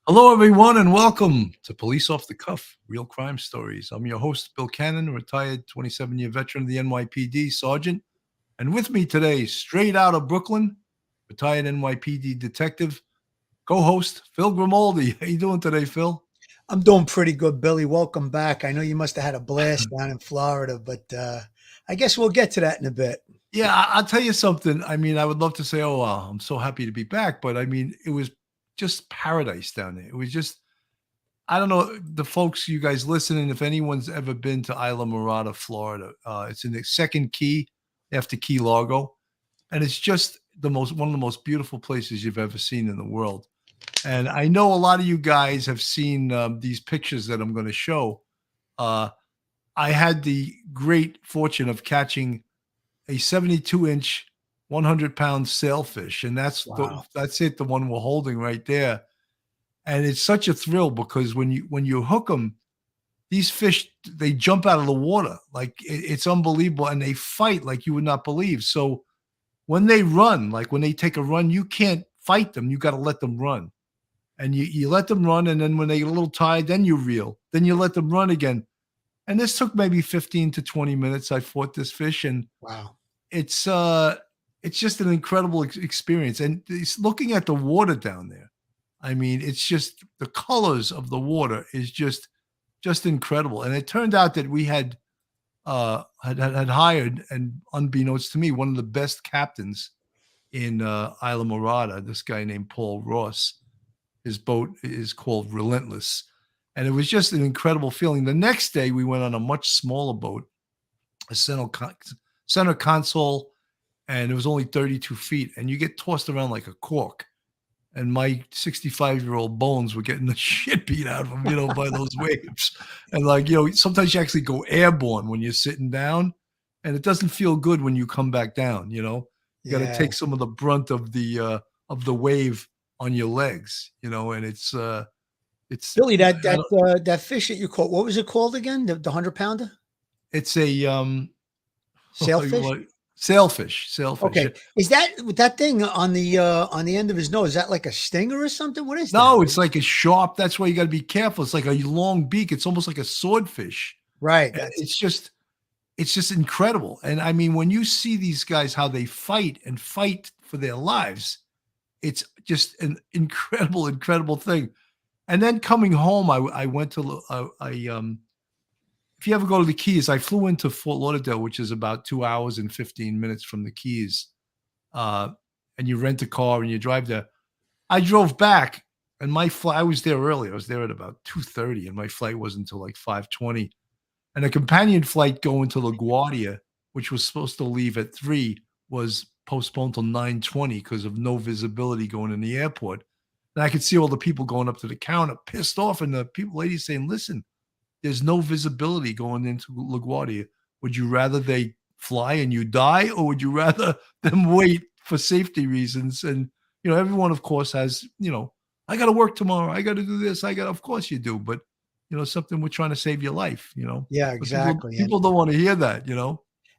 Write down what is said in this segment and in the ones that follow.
Hello, everyone, and welcome to Police Off the Cuff, Real Crime Stories. I'm your host, Bill Cannon, retired 27-year veteran of the NYPD Sergeant. And with me today, straight out of Brooklyn, retired NYPD detective, co-host Phil Grimaldi. How you doing today, Phil? I'm doing pretty good, Billy. Welcome back. I know you must have had a blast down in Florida, but I guess we'll get to that in a bit. Yeah, I'll tell you something. I mean, I would love to say, oh, I'm so happy to be back. But I mean, it was just paradise down there. It was just, I don't know, the folks, you guys listening, if anyone's ever been to Isla Mirada, Florida, it's in the second key after Key Largo. And it's just one of the most beautiful places you've ever seen in the world. And I know a lot of you guys have seen these pictures that I'm going to show. Uh, I had the great fortune of catching a 72-inch, 100-pound sailfish, and Wow. that's it, the one we're holding right there. And it's such a thrill because when you hook them, these fish, they jump out of the water like it's unbelievable, and they fight like you would not believe. So when they run, like when they take a run, you can't fight them. You got to let them run. And you let them run. And then when they get a little tired, then you reel. Then you let them run again. And this took maybe 15 to 20 minutes. I fought this fish, and Wow. it's uh it's just an incredible experience. And looking at the water down there, I mean, it's just the colors of the water is just incredible. And it turned out that we had hired, and unbeknownst to me, one of the best captains in Isla Morada, this guy named Paul Ross. His boat is called Relentless. And it was just an incredible feeling. The next day, we went on a much smaller boat, a center console, and it was only 32 feet. And you get tossed around like a cork. And my 65-year-old bones were getting the shit beat out of them, by those waves. And sometimes you actually go airborne when you're sitting down, and it doesn't feel good when you come back down. You got to Yeah. take some of the brunt of the wave on your legs, and it's Billy, that I that don't- that fish that you caught, what was it called again? The 100-pounder? it's a Sailfish? sailfish. Okay. Is that thing on the end of his nose? Is that like a stinger or something? What is that? No, it's like a sharp. That's why you got to be careful. It's like a long beak. It's almost like a swordfish. Right. And That's it's just incredible. And I mean, when you see these guys, how they fight and fight for their lives, it's just an incredible, incredible thing. And then coming home, I went to if you ever go to the Keys, I flew into Fort Lauderdale, which is about 2 hours and 15 minutes from the Keys. Uh, and you rent a car and you drive there. I drove back, and my flight, I was there early. I was there at about 2:30, and my flight wasn't until like 5:20. And a companion flight going to LaGuardia, which was supposed to leave at 3, was postponed till 9:20 because of no visibility going in the airport. And I could see all the people going up to the counter, pissed off, and the lady saying, "Listen, there's no visibility going into LaGuardia. Would you rather they fly and you die, or would you rather them wait for safety reasons?" And everyone, of course, has, I got to work tomorrow. I got to do this. Of course you do, but something, we're trying to save your life. yeah, But people exactly. And people don't want to hear that.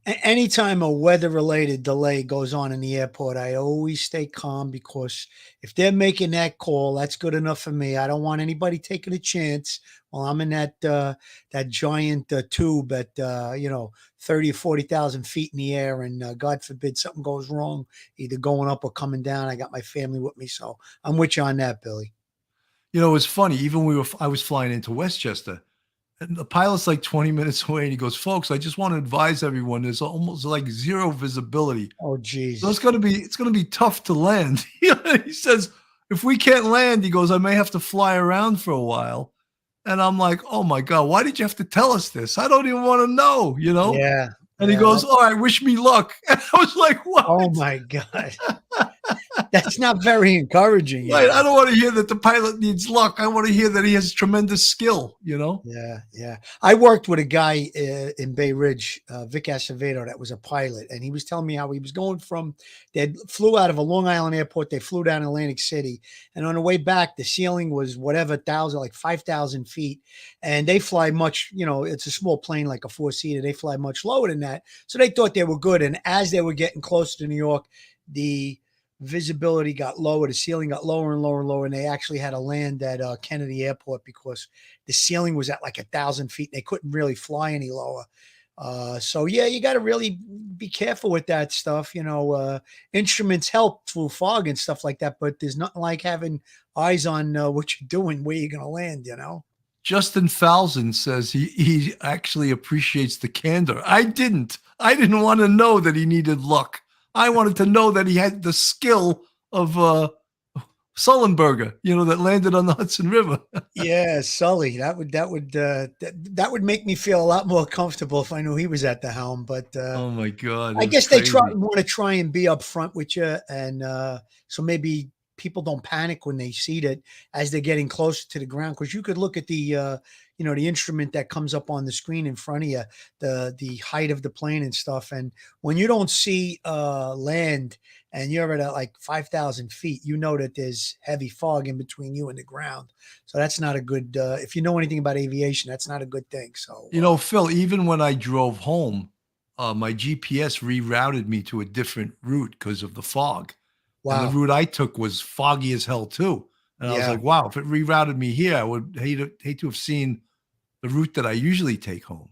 anytime a weather-related delay goes on in the airport, I always stay calm because if they're making that call, that's good enough for me. I don't want anybody taking a chance while I'm in that giant tube at 30 or 40,000 feet in the air, and God forbid something goes wrong, either going up or coming down. I got my family with me, so I'm with you on that, Billy. It's funny. Even I was flying into Westchester. And the pilot's like 20 minutes away, and he goes, "Folks, I just want to advise everyone, there's almost like zero visibility. Oh, So geez. it's gonna be tough to land." He says, "If we can't land," he goes, "I may have to fly around for a while." And I'm like, "Oh my God, why did you have to tell us this? I don't even want to know?" Yeah, And he yeah. goes, "All right, wish me luck." And I was like, "What?" Oh my God. That's not very encouraging, Right. I don't want to hear that the pilot needs luck. I want to hear that he has tremendous skill. Yeah, yeah. I worked with a guy in Bay Ridge, Vic Acevedo, that was a pilot, and he was telling me how he was going from. They flew out of a Long Island airport. They flew down Atlantic City, and on the way back, the ceiling was whatever thousand, like 5,000 feet, and they fly much. It's a small plane, like a four-seater. They fly much lower than that, so they thought they were good. And as they were getting closer to New York, the visibility got lower, the ceiling got lower and lower and lower, and they actually had to land at Kennedy Airport because the ceiling was at like 1,000 feet. And they couldn't really fly any lower. So yeah, you got to really be careful with that stuff. Instruments help through fog and stuff like that, but there's nothing like having eyes on what you're doing, where you're going to land. Justin Falzon says he actually appreciates the candor. I didn't. I didn't want to know that he needed luck. I wanted to know that he had the skill of Sullenberger, that landed on the Hudson River. Yeah, Sully. That would make me feel a lot more comfortable if I knew he was at the helm. But Oh my God, I it was guess they crazy. want to try and be up front with you, and so maybe people don't panic when they see that as they're getting closer to the ground. Because you could look at the instrument that comes up on the screen in front of you, the height of the plane and stuff. And when you don't see land and you're at like 5,000 feet, you know that there's heavy fog in between you and the ground. So that's not a good. If you know anything about aviation, that's not a good thing. So Phil, even when I drove home, my GPS rerouted me to a different route because of the fog. And the wow, route I took was foggy as hell too. And I was yeah. like, wow, if it rerouted me here, I would hate to have seen the route that I usually take home.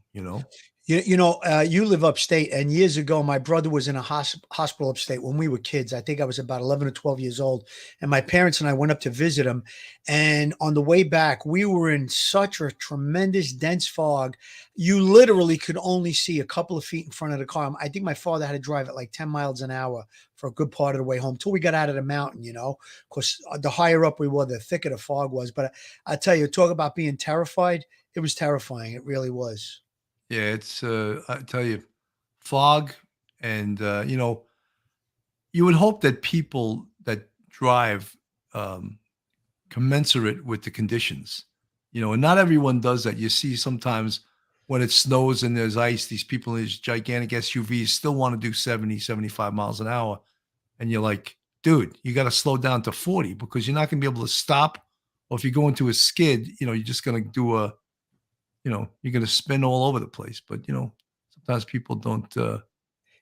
You live upstate, and years ago, my brother was in a hospital upstate when we were kids. I think I was about 11 or 12 years old, and my parents and I went up to visit him. And on the way back, we were in such a tremendous dense fog. You literally could only see a couple of feet in front of the car. I think my father had to drive at like 10 miles an hour for a good part of the way home till we got out of the mountain, because the higher up we were, the thicker the fog was. But I tell you, talk about being terrified. It was terrifying. It really was. Yeah, it's I tell you, fog and you would hope that people that drive commensurate with the conditions. And not everyone does that. You see sometimes when it snows and there's ice, these people in these gigantic SUVs still want to do 70, 75 miles an hour. And you're like, dude, you got to slow down to 40 because you're not going to be able to stop. Or if you go into a skid, you're just going to you're going to spin all over the place. But, sometimes people don't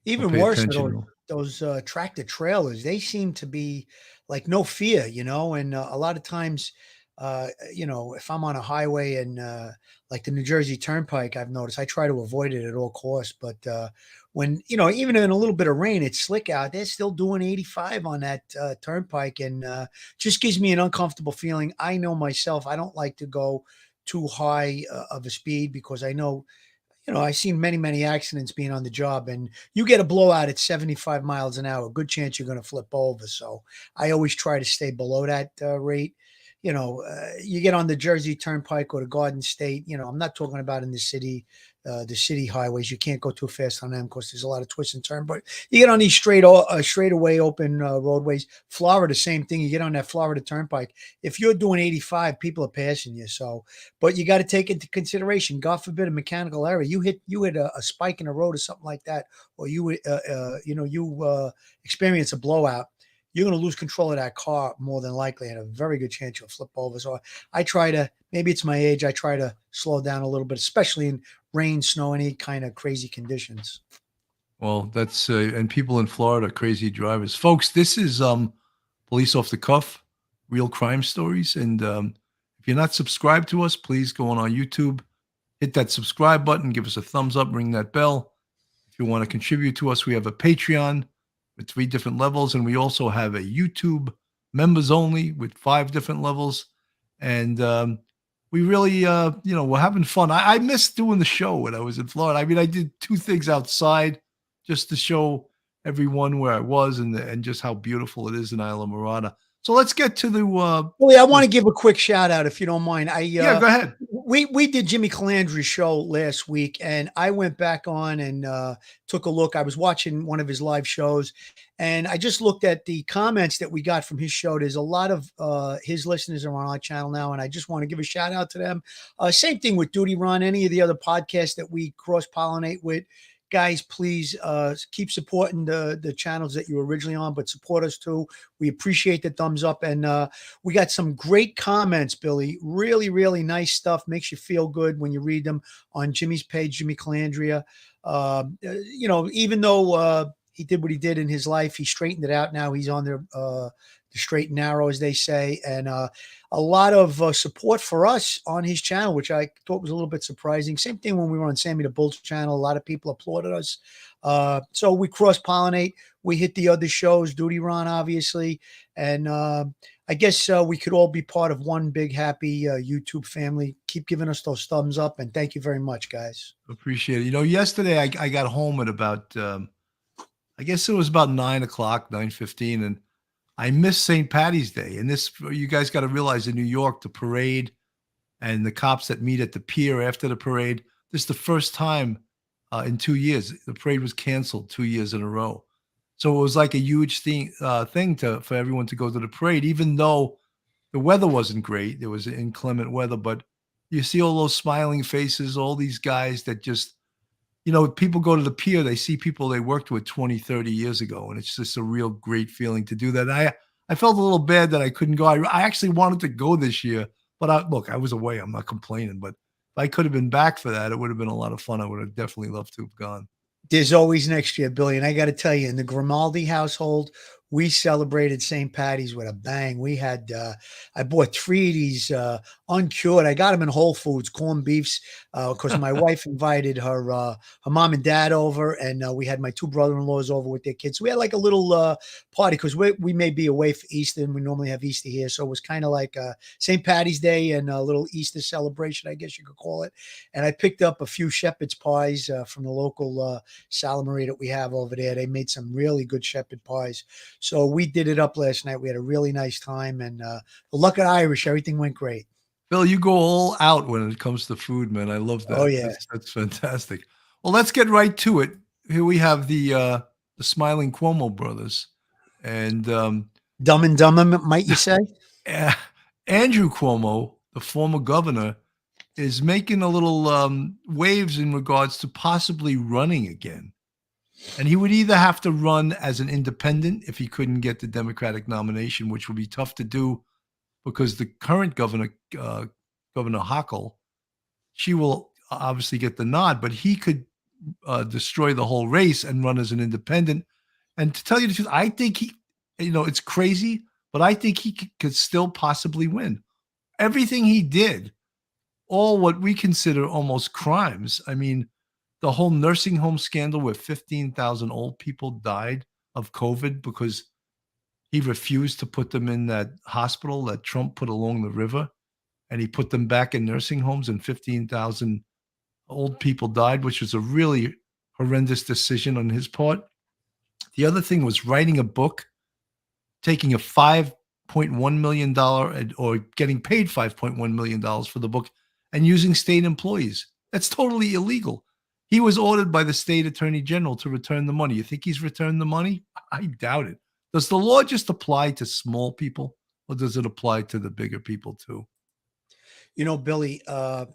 Even pay worse are attention. those tractor trailers. They seem to be like no fear, and a lot of times, if I'm on a highway and like the New Jersey Turnpike, I've noticed I try to avoid it at all costs. But when even in a little bit of rain, it's slick out. They're still doing 85 on that turnpike, and just gives me an uncomfortable feeling. I know myself; I don't like to go too high of a speed because I know I've seen many, many accidents being on the job, and you get a blowout at 75 miles an hour. Good chance you're going to flip over. So I always try to stay below that rate. You get on the Jersey Turnpike or the Garden State. I'm not talking about in the city highways. You can't go too fast on them because there's a lot of twists and turns. But you get on these straightaway open roadways. Florida, same thing. You get on that Florida Turnpike. If you're doing 85, people are passing you. So, but you got to take into consideration. God forbid a mechanical error. You hit a spike in the road or something like that, or you experience a blowout. You're going to lose control of that car more than likely, and a very good chance you'll flip over. So I try to, maybe it's my age, I try to slow down a little bit, especially in rain, snow, any kind of crazy conditions. Well, that's and people in Florida, crazy drivers. Folks, this is Police Off the Cuff, real crime stories. And if you're not subscribed to us, please go on our YouTube, hit that subscribe button, give us a thumbs up, ring that bell. If you want to contribute to us, we have a Patreon with 3 different levels, and we also have a YouTube members only with 5 different levels. And we really, we're having fun. I missed doing the show when I was in Florida. I mean, I did 2 things outside just to show everyone where I was and just how beautiful it is in Isla Morada. So let's get to Willie, I want to give a quick shout out if you don't mind. yeah, go ahead. We did Jimmy Calandri's show last week, and I went back on and took a look. I was watching one of his live shows, and I just looked at the comments that we got from his show. There's a lot of his listeners are on our channel now, and I just want to give a shout out to them. Same thing with Duty Ron, any of the other podcasts that we cross pollinate with. Guys, please keep supporting the channels that you were originally on, but support us too. We appreciate the thumbs up. And we got some great comments, Billy. Really, really nice stuff. Makes you feel good when you read them on Jimmy's page, Jimmy Calandria. Even though he did what he did in his life. He straightened it out. Now he's on the straight and narrow, as they say, and a lot of support for us on his channel, which I thought was a little bit surprising. Same thing when we were on Sammy the Bull's channel. A lot of people applauded us. So we cross pollinate. We hit the other shows, Duty Ron, obviously, and I guess we could all be part of one big happy YouTube family. Keep giving us those thumbs up, and thank you very much, guys. Appreciate it. Yesterday I got home at about I guess it was about 9 o'clock, 9:15, and I missed St. Patty's Day. And this, you guys got to realize, in New York, the parade and the cops that meet at the pier after the parade. This is the first time in 2 years. The parade was canceled 2 years in a row. So it was like a huge thing for everyone to go to the parade, even though the weather wasn't great. There was inclement weather, but you see all those smiling faces, all these guys that just, people go to the pier, they see people they worked with 20, 30 years ago, and it's just a real great feeling to do that. I felt a little bad that I couldn't go. I actually wanted to go this year, but look, I was away. I'm not complaining, but if I could have been back for that, it would have been a lot of fun. I would have definitely loved to have gone. There's always next year, Billy. And I got to tell you, in the Grimaldi household, we celebrated St. Patty's with a bang. We had, I bought 3 of these uncured. I got them in Whole Foods, corned beefs, because my wife invited her mom and dad over, and we had my 2 brother-in-laws over with their kids. So we had like a little party, because we may be away for Easter, and we normally have Easter here. So it was kind of like St. Patty's Day and a little Easter celebration, I guess you could call it. And I picked up a few shepherd's pies from the local Salamaria that we have over there. They made some really good shepherd pies. So we did it up last night. We had a really nice time, and the luck of Irish, everything went great. Bill, you go all out when it comes to food, man. I love that. Oh yeah, that's fantastic. Well, let's get right to it. Here we have the smiling Cuomo brothers, and Dumb and Dumber, might you say? Andrew Cuomo, the former governor, is making a little waves in regards to possibly running again. And he would either have to run as an independent if he couldn't get the Democratic nomination, which would be tough to do because the current governor, Governor Hochul, she will obviously get the nod, but he could destroy the whole race and run as an independent. And to tell you the truth, I think it's crazy, but I think he could still possibly win. Everything he did, all what we consider almost crimes. I mean, the whole nursing home scandal where 15,000 old people died of COVID because he refused to put them in that hospital that Trump put along the river, and he put them back in nursing homes, and 15,000 old people died, which was a really horrendous decision on his part. The other thing was writing a book, taking a $5.1 million or getting paid $5.1 million for the book and using state employees. That's totally illegal. He was ordered by the state attorney general to return the money. You think he's returned the money? I doubt it. Does the law just apply to small people, or does it apply to the bigger people too? Billy, I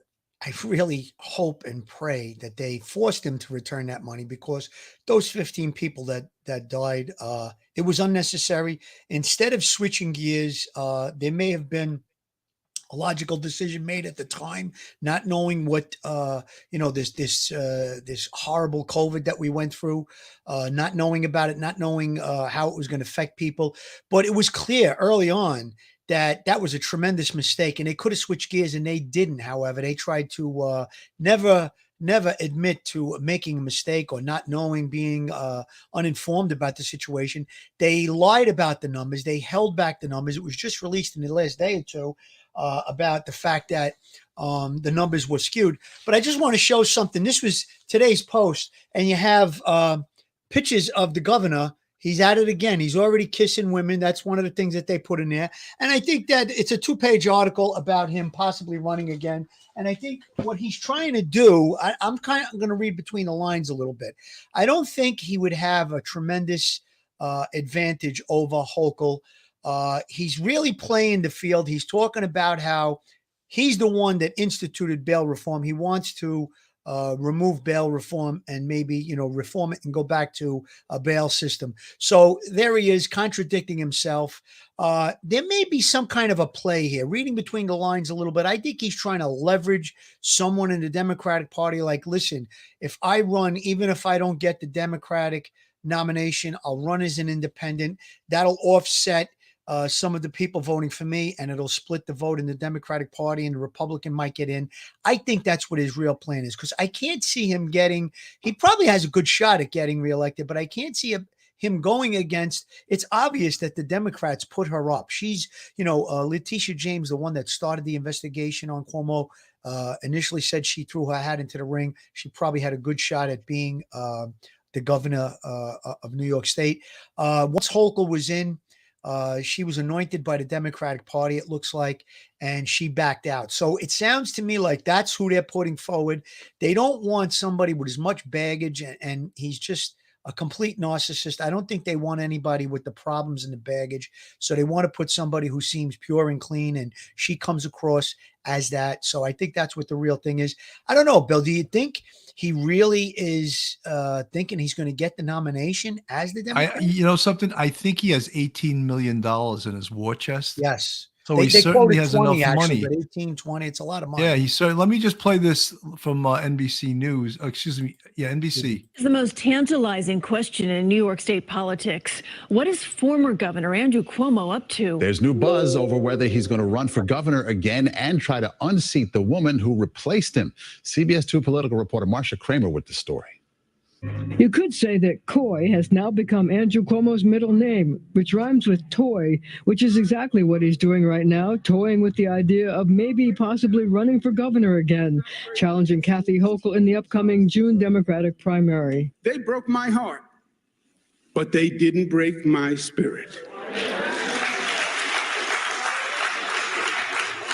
really hope and pray that they forced him to return that money, because those 15 people that died, it was unnecessary. Instead of switching gears, there may have been a logical decision made at the time, not knowing what this horrible COVID that we went through, not knowing about it, not knowing how it was going to affect people. But it was clear early on that was a tremendous mistake, and they could have switched gears, and they didn't. However, they tried to never admit to making a mistake or not knowing, being uninformed about the situation. They lied about the numbers. They held back the numbers. It was just released in the last day or two about the fact that the numbers were skewed. But I just want to show something. This was today's post, and you have pictures of the governor. He's at it again. He's already kissing women. That's one of the things that they put in there. And I think that it's a 2-page article about him possibly running again. And I think what he's trying to do, I'm going to read between the lines a little bit. I don't think he would have a tremendous advantage over Hochul. He's really playing the field. He's talking about how he's the one that instituted bail reform. He wants to remove bail reform and maybe, reform it and go back to a bail system. So there he is contradicting himself. There may be some kind of a play here, reading between the lines a little bit. I think he's trying to leverage someone in the Democratic Party. Like, listen, if I run, even if I don't get the Democratic nomination. I'll run as an independent. That'll offset some of the people voting for me, and it'll split the vote in the Democratic Party, and the Republican might get in. I think that's what his real plan is, because I can't see him getting, he probably has a good shot at getting reelected, but I can't see him going against, it's obvious that the Democrats put her up. She's, Letitia James, the one that started the investigation on Cuomo, initially said she threw her hat into the ring. She probably had a good shot at being the governor of New York State. Once Hochul was in, she was anointed by the Democratic Party, it looks like, and she backed out. So it sounds to me like that's who they're putting forward. They don't want somebody with as much baggage, and he's just a complete narcissist. I don't think they want anybody with the problems and the baggage. So they want to put somebody who seems pure and clean, and she comes across as that. So I think that's what the real thing is. I don't know, Bill, do you think he really is thinking he's going to get the nomination as the Democrat? Something, I think he has $18 million in his war chest. Yes. So he certainly has 20, enough actually, money. but 18, 20, it's a lot of money. Yeah, he certainly. Let me just play this from NBC News. Excuse me. Yeah, NBC. It's the most tantalizing question in New York State politics. What is former Governor Andrew Cuomo up to? There's new buzz over whether he's going to run for governor again and try to unseat the woman who replaced him. CBS 2 political reporter Marcia Kramer with the story. You could say that Coy has now become Andrew Cuomo's middle name, which rhymes with toy, which is exactly what he's doing right now, toying with the idea of maybe possibly running for governor again, challenging Kathy Hochul in the upcoming June Democratic primary. They broke my heart, but they didn't break my spirit.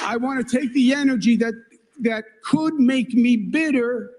I want to take the energy that could make me bitter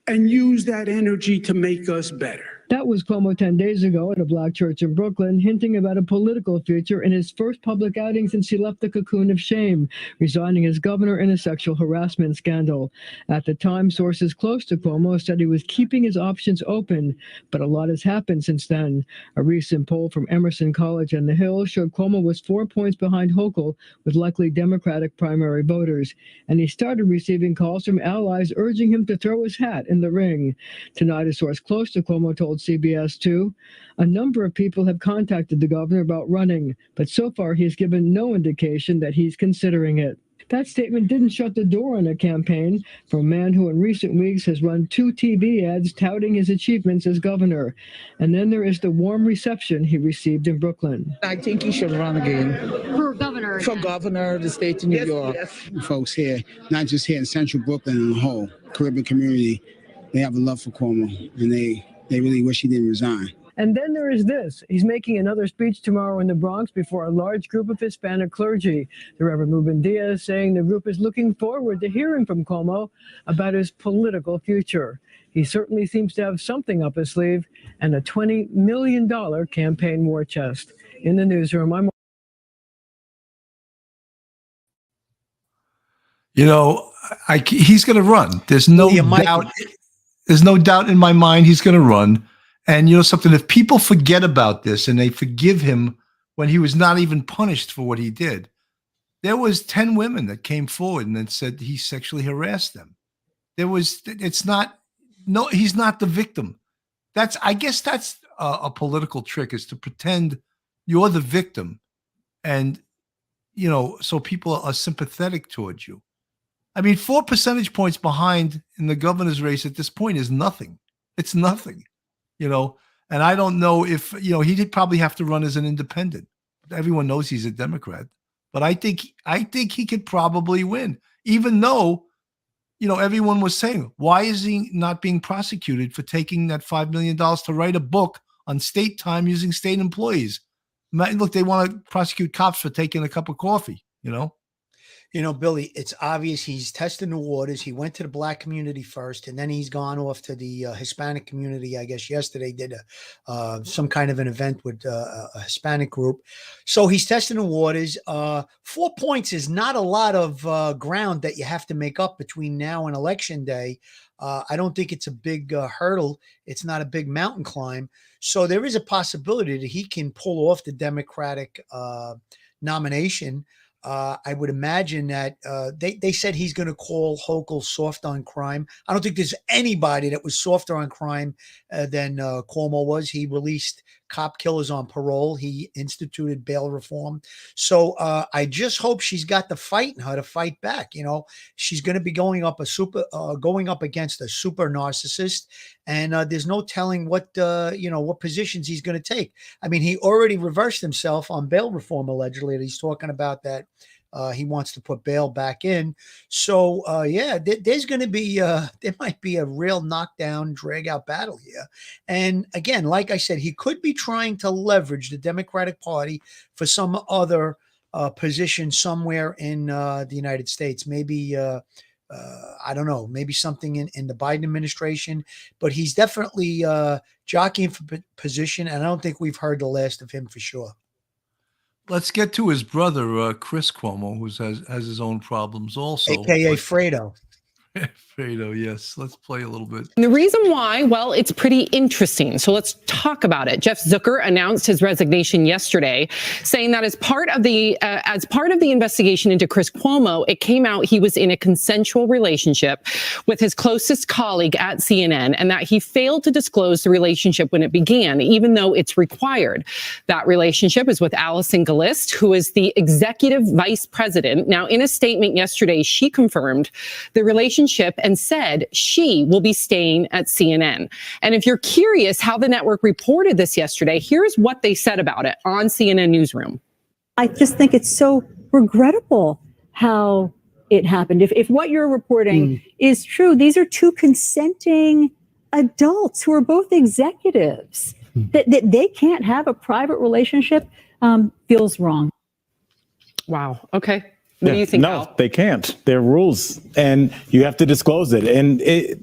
and use that energy to make us better. That was Cuomo 10 days ago at a black church in Brooklyn, hinting about a political future in his first public outing since he left the cocoon of shame, resigning as governor in a sexual harassment scandal. At the time, sources close to Cuomo said he was keeping his options open, but a lot has happened since then. A recent poll from Emerson College and The Hill showed Cuomo was 4 points behind Hochul with likely Democratic primary voters, and he started receiving calls from allies urging him to throw his hat in the ring. Tonight, a source close to Cuomo told CBS 2, a number of people have contacted the governor about running, but so far he has given no indication that he's considering it. That statement didn't shut the door on a campaign from a man who in recent weeks has run 2 TV ads touting his achievements as governor. And then there is the warm reception he received in Brooklyn. I think he should run again. For governor. For governor of the state of New York. Folks here, not just here in central Brooklyn and the whole Caribbean community, they have a love for Cuomo, and they really wish he didn't resign. And then there is this. He's making another speech tomorrow in the Bronx before a large group of Hispanic clergy. The Reverend Ruben Diaz saying the group is looking forward to hearing from Cuomo about his political future. He certainly seems to have something up his sleeve and a $20 million campaign war chest. In the newsroom, I'm... He's going to run. There's no doubt. There's no doubt in my mind he's going to run. And something, if people forget about this and they forgive him when he was not even punished for what he did, there was 10 women that came forward and then said he sexually harassed them. He's not the victim. I guess that's a political trick, is to pretend you're the victim. And, so people are sympathetic towards you. I mean, 4 percentage points behind in the governor's race at this point is nothing. It's nothing, and I don't know if, he did probably have to run as an independent. Everyone knows he's a Democrat, but I think he could probably win, even though, everyone was saying, why is he not being prosecuted for taking that $5 million to write a book on state time using state employees? Look, they want to prosecute cops for taking a cup of coffee, Billy, it's obvious he's testing the waters. He went to the black community first, and then he's gone off to the Hispanic community. I guess yesterday did some kind of an event with a Hispanic group. So he's testing the waters. 4 points is not a lot of ground that you have to make up between now and Election Day. I don't think it's a big hurdle. It's not a big mountain climb. So there is a possibility that he can pull off the Democratic nomination. I would imagine that they said he's going to call Hochul soft on crime. I don't think there's anybody that was softer on crime than Cuomo was. He released cop killers on parole. He instituted bail reform. So I just hope she's got the fight in her to fight back. You know, she's going to be going up against a super narcissist, and there's no telling what what positions he's going to take. I mean, he already reversed himself on bail reform allegedly. He's talking about that. He wants to put bail back in. So, there's going to be, there might be a real knockdown, drag out battle here. And again, like I said, he could be trying to leverage the Democratic Party for some other position somewhere in the United States. Maybe, I don't know, maybe something in the Biden administration, but he's definitely jockeying for position. And I don't think we've heard the last of him for sure. Let's get to his brother, Chris Cuomo, who has his own problems also. AKA Fredo. Fredo, yes. Let's play a little bit. And the reason why, well, it's pretty interesting. So let's talk about it. Jeff Zucker announced his resignation yesterday, saying that as part of the investigation into Chris Cuomo, it came out he was in a consensual relationship with his closest colleague at CNN, and that he failed to disclose the relationship when it began, even though it's required. That relationship is with Allison Gillist, who is the executive vice president. Now, in a statement yesterday, she confirmed the relationship and said she will be staying at CNN. And if you're curious how the network reported this yesterday, here's what they said about it on CNN Newsroom. I just think it's so regrettable how it happened. If what you're reporting is true, these are two consenting adults who are both executives. That they can't have a private relationship feels wrong. Wow. Okay. What do you think? No, Al? they can't. There are rules, and you have to disclose it. And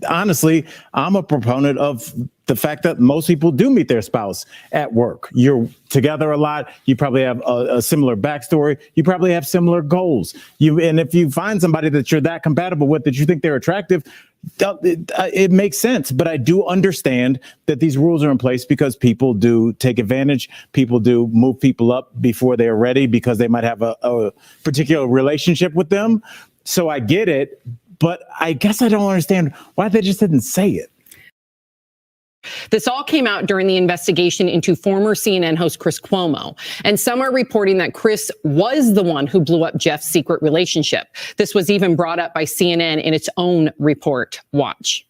honestly, I'm a proponent of the fact that most people do meet their spouse at work. You're together a lot. You probably have a similar backstory. You probably have similar goals. And if you find somebody that you're that compatible with, that you think they're attractive, it makes sense. But I do understand that these rules are in place because people do take advantage. People do move people up before they're ready because they might have a particular relationship with them. So I get it, but I guess I don't understand why they just didn't say it. This all came out during the investigation into former CNN host Chris Cuomo. And some are reporting that Chris was the one who blew up Jeff's secret relationship. This was even brought up by CNN in its own report. Watch.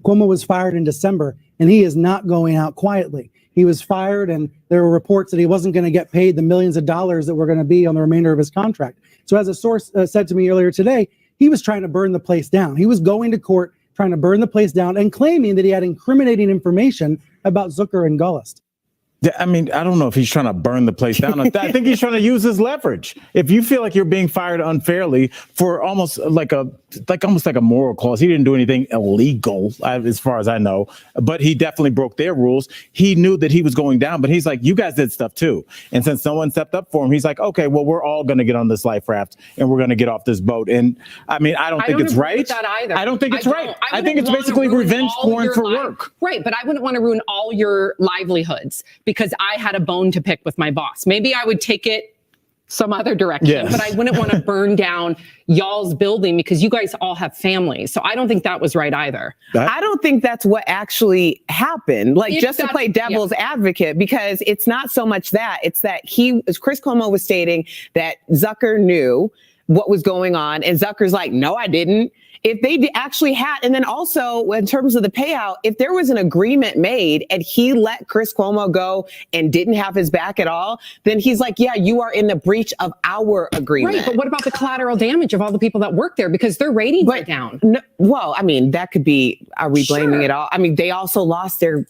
Cuomo was fired in December, and he is not going out quietly. He was fired, and there were reports that he wasn't going to get paid the millions of dollars that were going to be on the remainder of his contract. So as a source said to me earlier today, he was trying to burn the place down. He was going to court trying to burn the place down and claiming that he had incriminating information about Zucker and Gullist. I mean, I don't know if he's trying to burn the place down. I think he's trying to use his leverage. If you feel like you're being fired unfairly for almost like a moral clause, he didn't do anything illegal, as far as I know, but he definitely broke their rules. He knew that he was going down, but he's like, you guys did stuff too. And since no one stepped up for him, he's like, okay, well, we're all going to get on this life raft and we're going to get off this boat. And I mean, I don't think it's right. I don't think it's right. I think it's basically revenge porn for work. Right, but I wouldn't want to ruin all your livelihoods because I had a bone to pick with my boss. Maybe I would take it some other direction, but I wouldn't want to burn down y'all's building because you guys all have families. So I don't think that was right either. I don't think that's what actually happened. Like, just to play devil's advocate, because it's not so much that, it's that Chris Cuomo was stating that Zucker knew what was going on, and Zucker's like, no, I didn't. If they actually had, and then also in terms of the payout, if there was an agreement made and he let Chris Cuomo go and didn't have his back at all, then he's like, yeah, you are in the breach of our agreement. Right, but what about the collateral damage of all the people that work there because their ratings are down? No, well, I mean, that could be, are we blaming it all? I mean, they also lost their...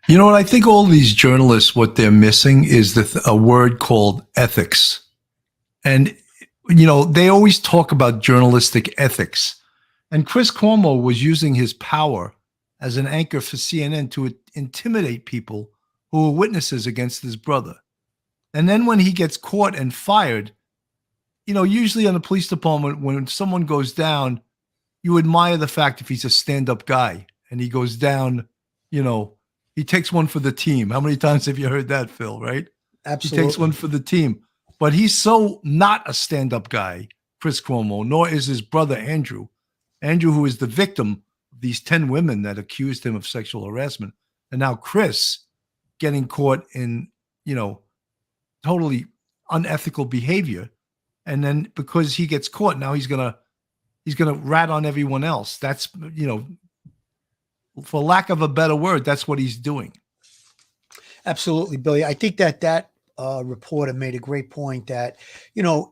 You know what? I think all these journalists, what they're missing is a word called ethics. And you know, they always talk about journalistic ethics. And Chris Cuomo was using his power as an anchor for CNN to intimidate people who were witnesses against his brother. And then when he gets caught and fired, you know, usually on the police department, when someone goes down, you admire the fact if he's a stand-up guy and he goes down, you know, he takes one for the team. How many times have you heard that, Phil, right? Absolutely. He takes one for the team. But he's so not a stand-up guy, Chris Cuomo, nor is his brother Andrew. Andrew, who is the victim of these 10 women that accused him of sexual harassment. And now Chris getting caught in, totally unethical behavior. And then because he gets caught, now he's gonna rat on everyone else. That's, for lack of a better word, that's what he's doing. Absolutely, Billy. I think that reporter made a great point that,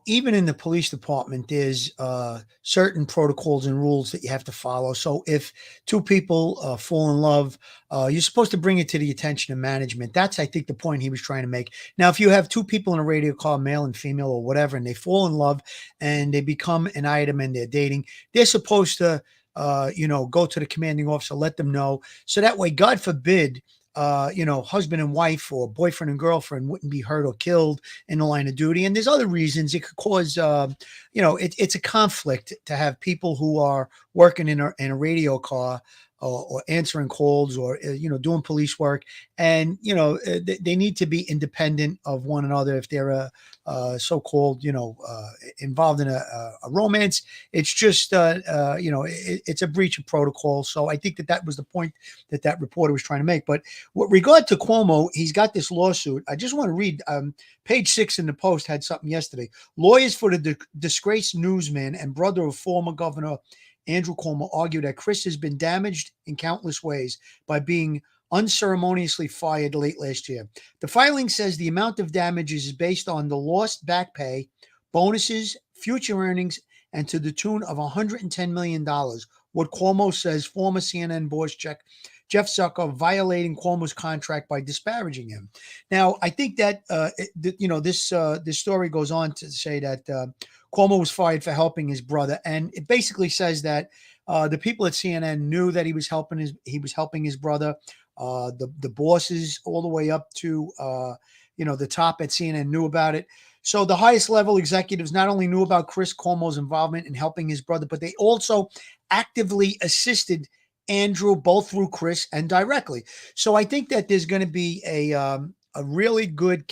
even in the police department, there's certain protocols and rules that you have to follow. So if two people fall in love, you're supposed to bring it to the attention of management. That's, I think, the point he was trying to make. Now, if you have two people in a radio car, male and female or whatever, and they fall in love and they become an item and they're dating, they're supposed to, go to the commanding officer, let them know. So that way, God forbid, husband and wife or boyfriend and girlfriend wouldn't be hurt or killed in the line of duty. And there's other reasons it could cause, it's a conflict to have people who are working in a radio car or answering calls or, doing police work. And, they need to be independent of one another. If they're so-called, involved in a romance, it's just, it's a breach of protocol. So I think that was the point that reporter was trying to make. But with regard to Cuomo, he's got this lawsuit. I just want to read page 6 in the Post had something yesterday. Lawyers for the disgraced newsman and brother of former Governor Andrew Cuomo argue that Chris has been damaged in countless ways by being unceremoniously fired late last year. The filing says the amount of damages is based on the lost back pay, bonuses, future earnings, and to the tune of $110 million. What Cuomo says former CNN boss Jeff Zucker violating Cuomo's contract by disparaging him. Now, I think that, this story goes on to say that Cuomo was fired for helping his brother. And it basically says that the people at CNN knew that he was helping his brother. The bosses all the way up to, the top at CNN knew about it. So the highest level executives not only knew about Chris Cuomo's involvement in helping his brother, but they also actively assisted Andrew, both through Chris and directly. So I think that there's going to be a really good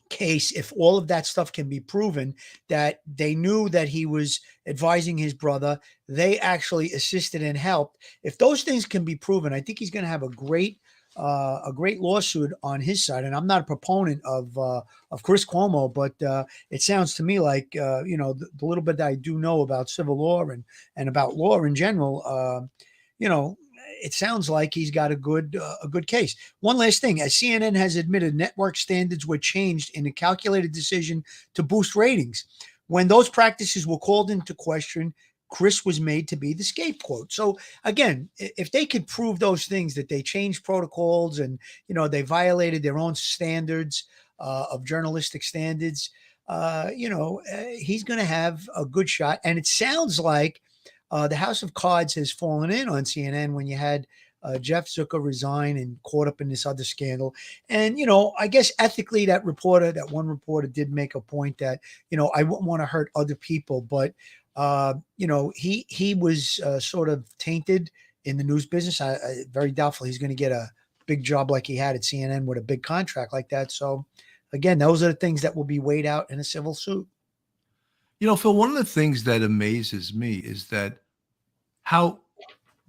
case if all of that stuff can be proven, that they knew that he was advising his brother. They actually assisted and helped. If those things can be proven, I think he's going to have a great lawsuit on his side. And I'm not a proponent of Chris Cuomo, but it sounds to me like, the little bit that I do know about civil law and about law in general, it sounds like he's got a good case. One last thing, as CNN has admitted, network standards were changed in a calculated decision to boost ratings. When those practices were called into question, Chris was made to be the scapegoat. So again, if they could prove those things, that they changed protocols and, they violated their own standards of journalistic standards, he's going to have a good shot. And it sounds like the House of Cards has fallen in on CNN when you had Jeff Zucker resign and caught up in this other scandal. And, I guess ethically that one reporter did make a point that, I wouldn't want to hurt other people, but, he was sort of tainted in the news business. I very doubtful he's going to get a big job like he had at CNN with a big contract like that. So again, those are the things that will be weighed out in a civil suit. Phil, one of the things that amazes me is that how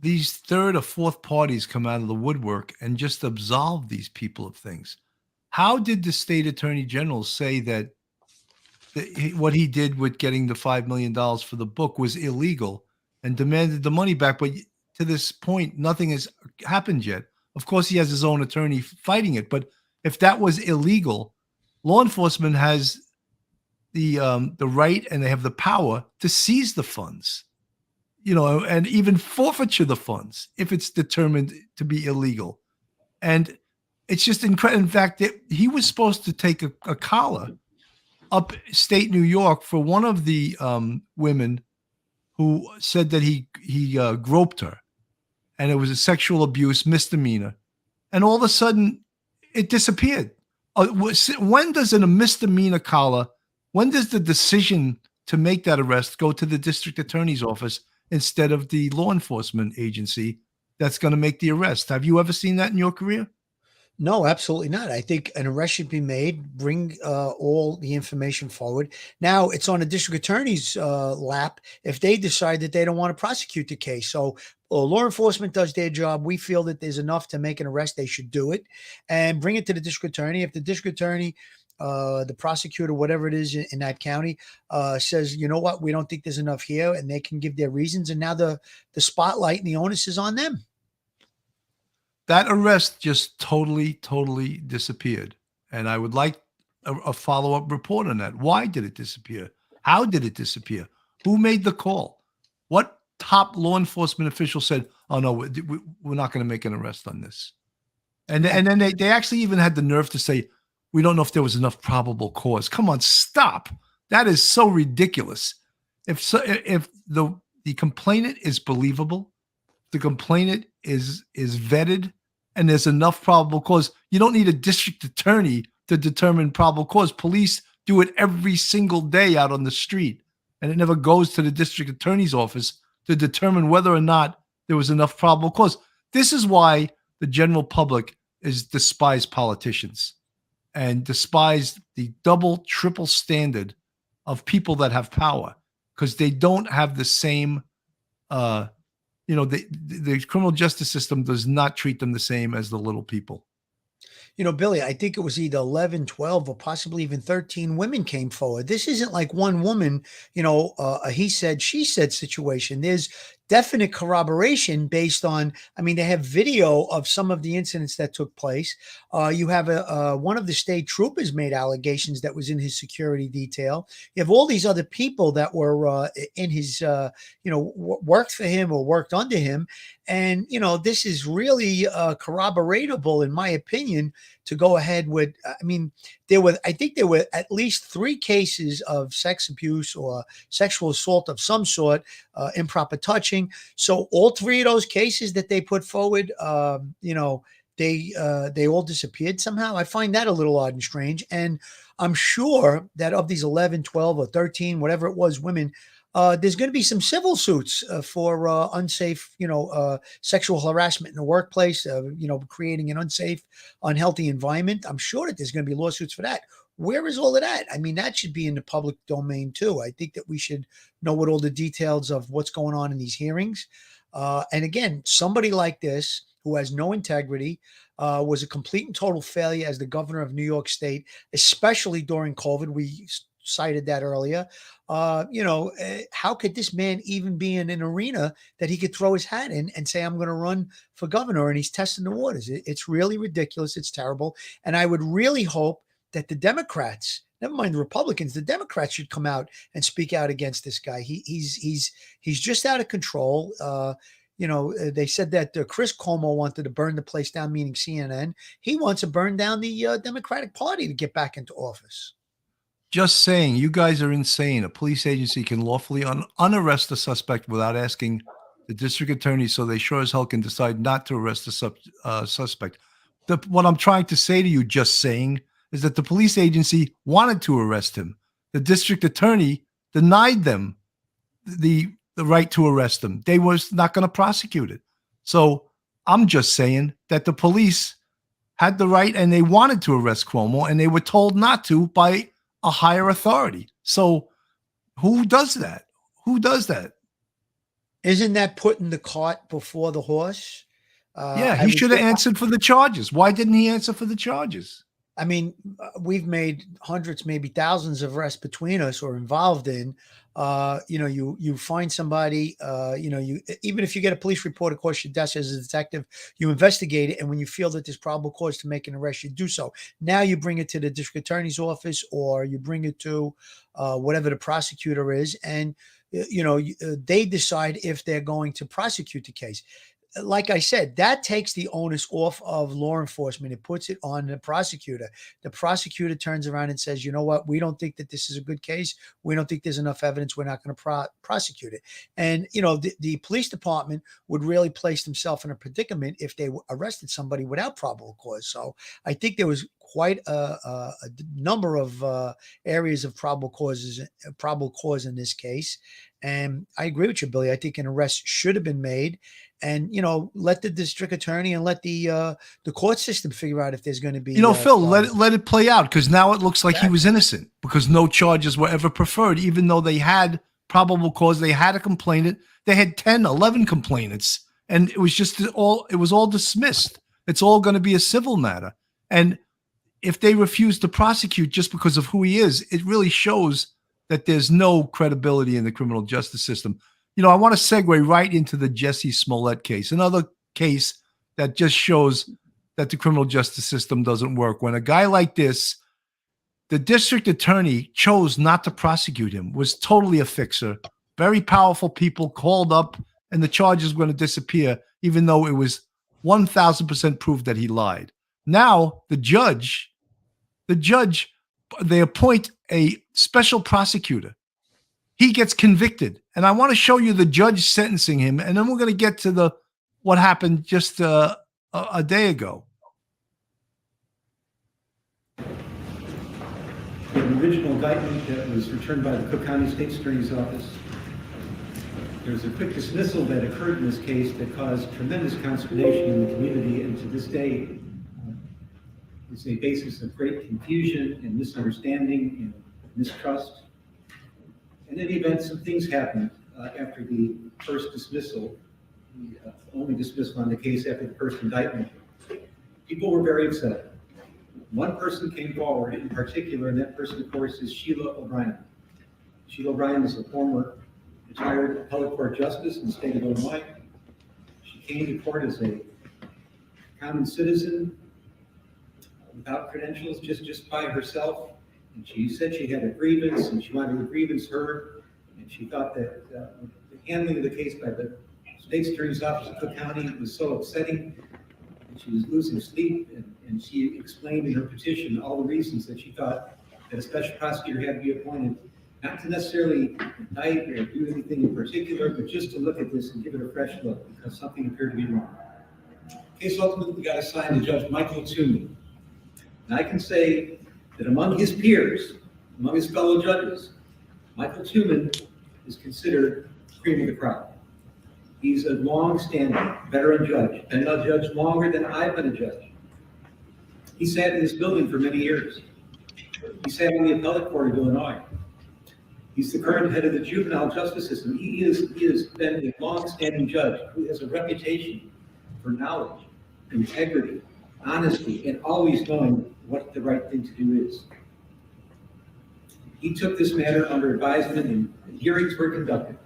these third or fourth parties come out of the woodwork and just absolve these people of things. How did the state attorney general say that what he did with getting the $5 million for the book was illegal and demanded the money back? But to this point, nothing has happened yet. Of course, he has his own attorney fighting it. But if that was illegal, law enforcement has the right and they have the power to seize the funds, and even forfeiture the funds if it's determined to be illegal. And it's just incredible. In fact, he was supposed to take a collar upstate New York for one of the women who said that he groped her, and it was a sexual abuse misdemeanor. And all of a sudden, it disappeared. When does a misdemeanor collar? When does the decision to make that arrest go to the district attorney's office instead of the law enforcement agency that's going to make the arrest? Have you ever seen that in your career? No, absolutely not. I think an arrest should be made, bring all the information forward. Now it's on the district attorney's lap if they decide that they don't want to prosecute the case. So law enforcement does their job. We feel that there's enough to make an arrest. They should do it and bring it to the district attorney. If the district attorney, the prosecutor, whatever it is in that county, says, you know what, we don't think there's enough here, and they can give their reasons. And now the spotlight and the onus is on them. That arrest just totally disappeared. And I would like a follow-up report on that. Why did it disappear? How did it disappear? Who made the call? What top law enforcement official said, oh, no, we're not going to make an arrest on this? And then they actually even had the nerve to say, we don't know if there was enough probable cause. Come on, stop. That is so ridiculous. If the complainant is believable, the complainant is vetted, and there's enough probable cause, you don't need a district attorney to determine probable cause. Police do it every single day out on the street, and it never goes to the district attorney's office to determine whether or not there was enough probable cause. This is why the general public is despise politicians and despise the double, triple standard of people that have power, because they don't have the same the criminal justice system does not treat them the same as the little people. Billy, I think it was either 11, 12, or possibly even 13 women came forward. This isn't like one woman, a he said, she said situation. There's definite corroboration based on, they have video of some of the incidents that took place. You have one of the state troopers made allegations that was in his security detail. You have all these other people that were in his, worked for him or worked under him. And, this is really corroboratable, in my opinion, to go ahead with. I think there were at least 3 cases of sex abuse or sexual assault of some sort, improper touching. So all 3 of those cases that they put forward, they all disappeared somehow. I find that a little odd and strange. And I'm sure that of these 11, 12, or 13, whatever it was, women, there's going to be some civil suits for unsafe, sexual harassment in the workplace, creating an unsafe, unhealthy environment. I'm sure that there's going to be lawsuits for that. Where is all of that? That should be in the public domain too. I think that we should know what all the details of what's going on in these hearings. And again, somebody like this who has no integrity, was a complete and total failure as the governor of New York State, especially during COVID. We cited that earlier. How could this man even be in an arena that he could throw his hat in and say, I'm going to run for governor, and he's testing the waters? It's really ridiculous. It's terrible. And I would really hope that the Democrats, never mind the Republicans, the Democrats should come out and speak out against this guy. He's just out of control. They said that Chris Cuomo wanted to burn the place down, meaning CNN. He wants to burn down the Democratic Party to get back into office. Just saying, you guys are insane. A police agency can lawfully unarrest a suspect without asking the district attorney, so they sure as hell can decide not to arrest the suspect. What I'm trying to say to you, just saying, is that the police agency wanted to arrest him. The district attorney denied them the right to arrest him. They was not going to prosecute it. So I'm just saying that the police had the right and they wanted to arrest Cuomo, and they were told not to by a higher authority. So who does that? Who does that? Isn't that putting the cart before the horse? Yeah, he should have answered for the charges. Why didn't he answer for the charges? We've made hundreds, maybe thousands of arrests between us or involved in. You find somebody, even if you get a police report across your desk as a detective, you investigate it. And when you feel that there's probable cause to make an arrest, you do so. Now you bring it to the district attorney's office, or you bring it to whatever the prosecutor is. And, they decide if they're going to prosecute the case. Like I said, that takes the onus off of law enforcement. It puts it on the prosecutor. The prosecutor turns around and says, you know what? We don't think that this is a good case. We don't think there's enough evidence. We're not going to prosecute it. And, the police department would really place themselves in a predicament if they arrested somebody without probable cause. So I think there was quite a number of areas of probable cause in this case. And I agree with you, Billy. I think an arrest should have been made. and let the district attorney and let the court system figure out if there's going to be. Phil, let it play out, because now it looks like he was innocent because no charges were ever preferred, even though they had probable cause. They had a complainant. They had 10, 11 complainants, and it was all dismissed. It's all going to be a civil matter. And if they refuse to prosecute just because of who he is, it really shows that there's no credibility in the criminal justice system. I want to segue right into the Jussie Smollett case, another case that just shows that the criminal justice system doesn't work. When a guy like this, the district attorney chose not to prosecute him, was totally a fixer. Very powerful people called up, and the charges were going to disappear, even though it was 1,000% proof that he lied. Now, the judge, they appoint a special prosecutor. He gets convicted. And I want to show you the judge sentencing him, and then we're going to get to what happened just a day ago. The original indictment that was returned by the Cook County State's Attorney's Office. There was a quick dismissal that occurred in this case that caused tremendous consternation in the community, and to this day, it's a basis of great confusion and misunderstanding and mistrust. In any event, some things happened after the first dismissal, the only dismissal on the case after the first indictment. People were very upset. One person came forward in particular, and that person, of course, is Sheila O'Brien. Sheila O'Brien is a former retired appellate court justice in the state of Illinois. She came to court as a common citizen without credentials, just by herself. And she said she had a grievance, and she wanted the grievance heard. And she thought that the handling of the case by the state's attorney's office of Cook County was so upsetting. And she was losing sleep, and she explained in her petition all the reasons that she thought that a special prosecutor had to be appointed, not to necessarily indict or do anything in particular, but just to look at this and give it a fresh look, because something appeared to be wrong. The case ultimately got assigned to Judge Michael Toomey. And I can say that among his peers, among his fellow judges, Michael Toomey is considered cream of the crop. He's a long-standing veteran judge, been a judge longer than I've been a judge. He sat in this building for many years. He sat in the appellate court of Illinois. He's the current head of the juvenile justice system. He has been a long-standing judge who has a reputation for knowledge, integrity, honesty, and always knowing what the right thing to do is. He took this matter under advisement, and hearings were conducted.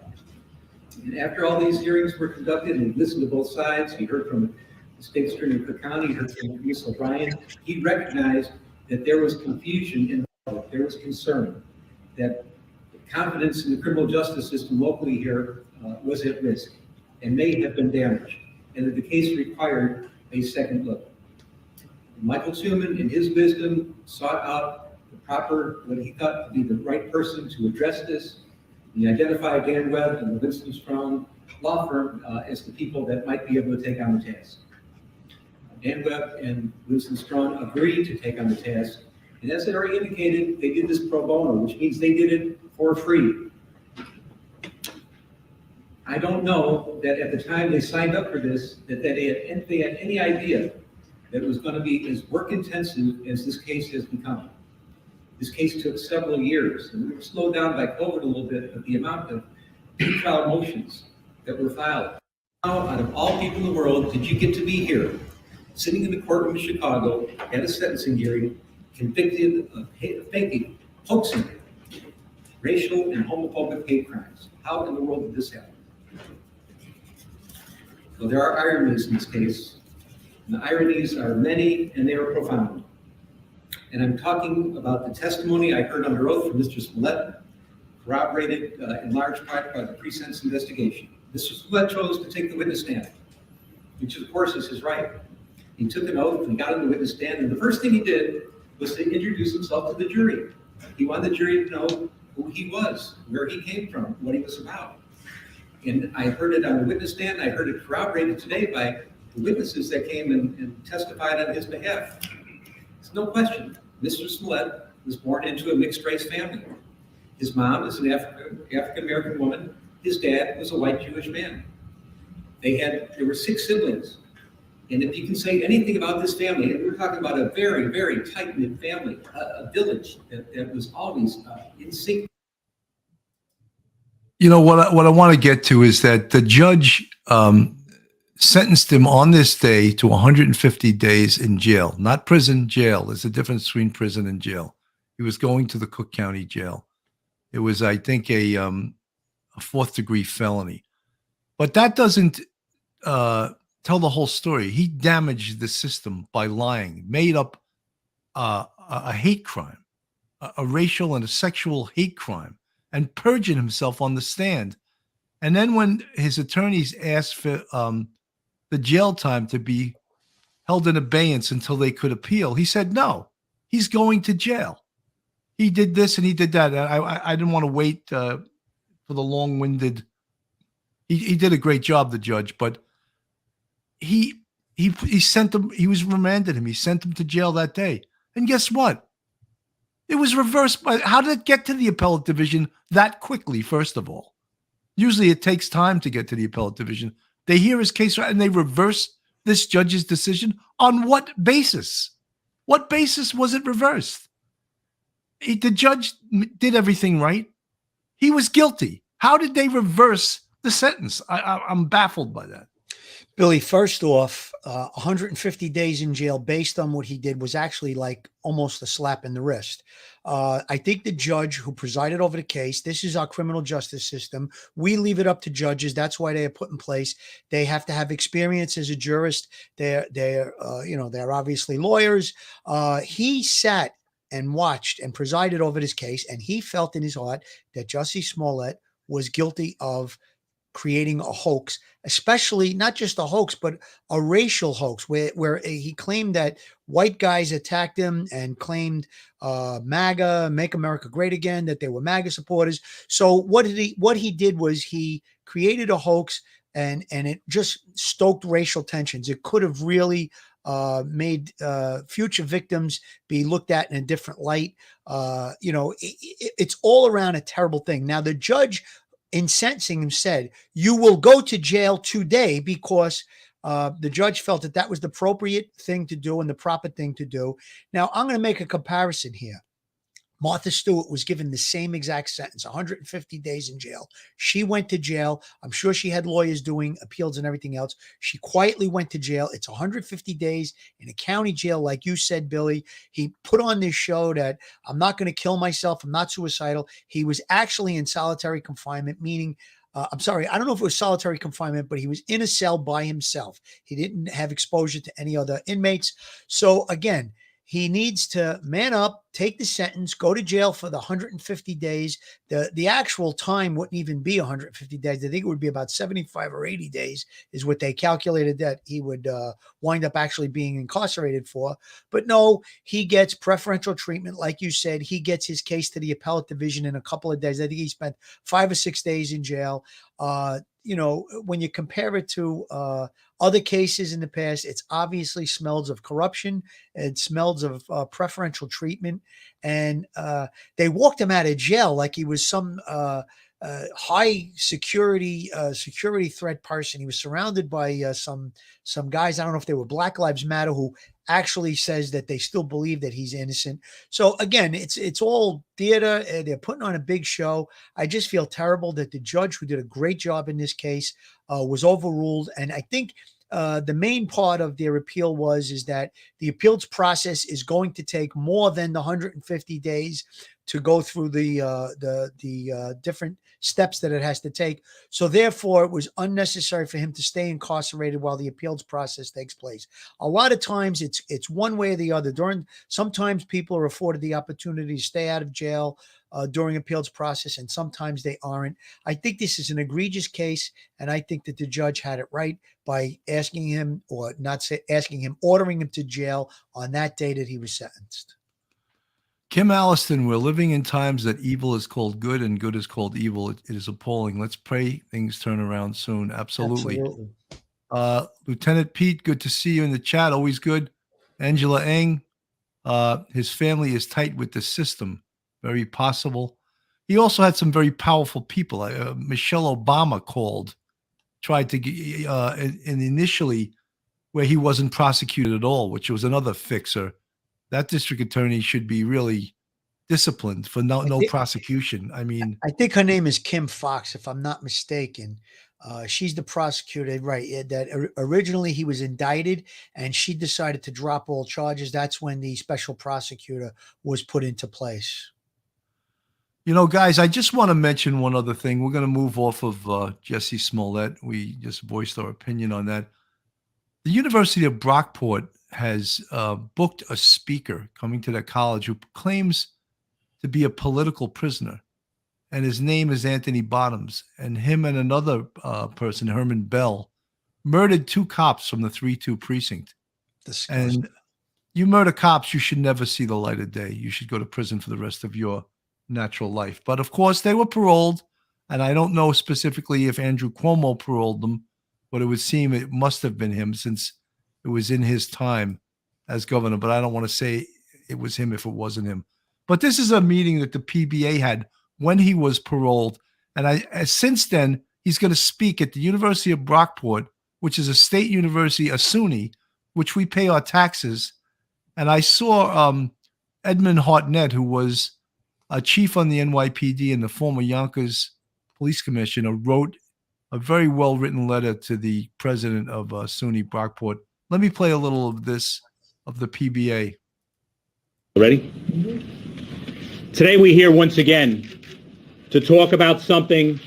And after all these hearings were conducted and he listened to both sides, he heard from the state's attorney of Cook County, he heard from Ms. O'Brien, he recognized that there was confusion in the public, there was concern that confidence in the criminal justice system locally here was at risk and may have been damaged, and that the case required a second look. Michael Toomey, in his wisdom, sought out the proper, what he thought to be the right person to address this. He identified Dan Webb and the Winston Strong law firm as the people that might be able to take on the task. Dan Webb and Winston Strong agreed to take on the task. And as I already indicated, they did this pro bono, which means they did it for free. I don't know that at the time they signed up for this, that they had any idea that it was going to be as work intensive as this case has become. This case took several years, and we were slowed down by COVID a little bit, but the amount of pre-trial motions that were filed. How, out of all people in the world, did you get to be here, sitting in the courtroom in Chicago at a sentencing hearing, convicted of faking, hoaxing, racial and homophobic hate crimes? How in the world did this happen? So there are ironies in this case, and the ironies are many and they are profound. And I'm talking about the testimony I heard under oath from Mr. Smollett, corroborated in large part by the pre-sentence investigation. Mr. Smollett chose to take the witness stand, which of course is his right. He took an oath and got on the witness stand, and the first thing he did was to introduce himself to the jury. He wanted the jury to know who he was, where he came from, what he was about. And I heard it on the witness stand. I heard it corroborated today by the witnesses that came and testified on his behalf. There's no question, Mr. Smollett was born into a mixed-race family. His mom is an African-American woman. His dad was a white Jewish man. There were 6 siblings. And if you can say anything about this family, and we're talking about a very, very tight-knit family, a village that was always in sync. You know, what I want to get to is that the judge sentenced him on this day to 150 days in jail, not prison, jail. There's a difference between prison and jail. He was going to the Cook County Jail. It was, I think, a 4th-degree felony. But that doesn't tell the whole story. He damaged the system by lying, made up a hate crime, a racial and a sexual hate crime, and perjured himself on the stand. And then when his attorneys asked for the jail time to be held in abeyance until they could appeal, he said, no, he's going to jail. He did this and he did that. I didn't want to wait for the long-winded. He did a great job, the judge, but he sent him. He was remanded him. He sent him to jail that day. And guess what? It was reversed. How did it get to the appellate division that quickly? First of all, usually it takes time to get to the appellate division. They hear his case and they reverse this judge's decision. On what basis? What basis was it reversed? The judge did everything right. He was guilty. How did they reverse the sentence? I'm baffled by that. Billy, first off, 150 days in jail based on what he did was actually like almost a slap in the wrist. I think the judge who presided over the case, this is our criminal justice system. We leave it up to judges. That's why they are put in place. They have to have experience as a jurist. They're obviously lawyers. He sat and watched and presided over this case, and he felt in his heart that Jussie Smollett was guilty of creating a hoax, especially not just a hoax, but a racial hoax where he claimed that white guys attacked him and claimed MAGA, Make America Great Again, that they were MAGA supporters. So what he did was he created a hoax and it just stoked racial tensions. It could have really made future victims be looked at in a different light. It's all around a terrible thing. Now, the judge in sentencing him said, you will go to jail today, because the judge felt that was the appropriate thing to do and the proper thing to do. Now, I'm going to make a comparison here. Martha Stewart was given the same exact sentence, 150 days in jail. She went to jail. I'm sure she had lawyers doing appeals and everything else. She quietly went to jail. It's 150 days in a county jail. Like you said, Billy, he put on this show that I'm not going to kill myself. I'm not suicidal. He was actually in solitary confinement, meaning I'm sorry, I don't know if it was solitary confinement, but he was in a cell by himself. He didn't have exposure to any other inmates. So again, he needs to man up, take the sentence, go to jail for the 150 days. The actual time wouldn't even be 150 days. I think it would be about 75 or 80 days is what they calculated that he would wind up actually being incarcerated for. But no, he gets preferential treatment. Like you said, he gets his case to the appellate division in a couple of days. I think he spent 5 or 6 days in jail. When you compare it to other cases in the past, it's obviously smells of corruption. It smells of preferential treatment. And they walked him out of jail like he was some high security threat person. He was surrounded by some guys. I don't know if they were Black Lives Matter, who actually says that they still believe that he's innocent. So again, it's all theater. They're putting on a big show. I just feel terrible that the judge, who did a great job in this case, was overruled. And I think the main part of their appeal is that the appeals process is going to take more than the 150 days to go through the different steps that it has to take. So therefore, it was unnecessary for him to stay incarcerated while the appeals process takes place. A lot of times it's one way or the other. Sometimes people are afforded the opportunity to stay out of jail during appeals process, and sometimes they aren't. I think this is an egregious case, and I think that the judge had it right by asking him, or not say asking him, ordering him to jail on that day that he was sentenced. Kim Alliston, we're living in times that evil is called good and good is called evil. It is appalling. Let's pray things turn around soon. Absolutely. Lieutenant Pete, good to see you in the chat. Always good. Angela Eng, his family is tight with the system. Very possible. He also had some very powerful people. Michelle Obama called tried to get, and initially where he wasn't prosecuted at all, which was another fixer. That district attorney should be really disciplined for no prosecution. I mean, I think her name is Kim Fox, if I'm not mistaken. She's the prosecutor, right? That originally he was indicted and she decided to drop all charges. That's when the special prosecutor was put into place. you know, guys, I just want to mention one other thing. We're going to move off of Jussie Smollett. We just voiced our opinion on that. The University of Brockport has booked a speaker coming to their college who claims to be a political prisoner. And his name is Anthony Bottoms. And him and another person, Herman Bell, murdered 2 cops from the 3-2 precinct. Disgusting. And you murder cops, you should never see the light of day. You should go to prison for the rest of your natural life. But of course, they were paroled. And I don't know specifically if Andrew Cuomo paroled them, but it would seem it must have been him since it was in his time as governor. But I don't want to say it was him if it wasn't him. But this is a meeting that the PBA had when he was paroled. And since then, he's going to speak at the University of Brockport, which is a state university, a SUNY, which we pay our taxes. And I saw Edmund Hartnett, who was a chief on the NYPD and the former Yonkers police commissioner, wrote a very well-written letter to the president of SUNY Brockport. Let me play a little of this, of the PBA. Ready? Today we're here once again to talk about something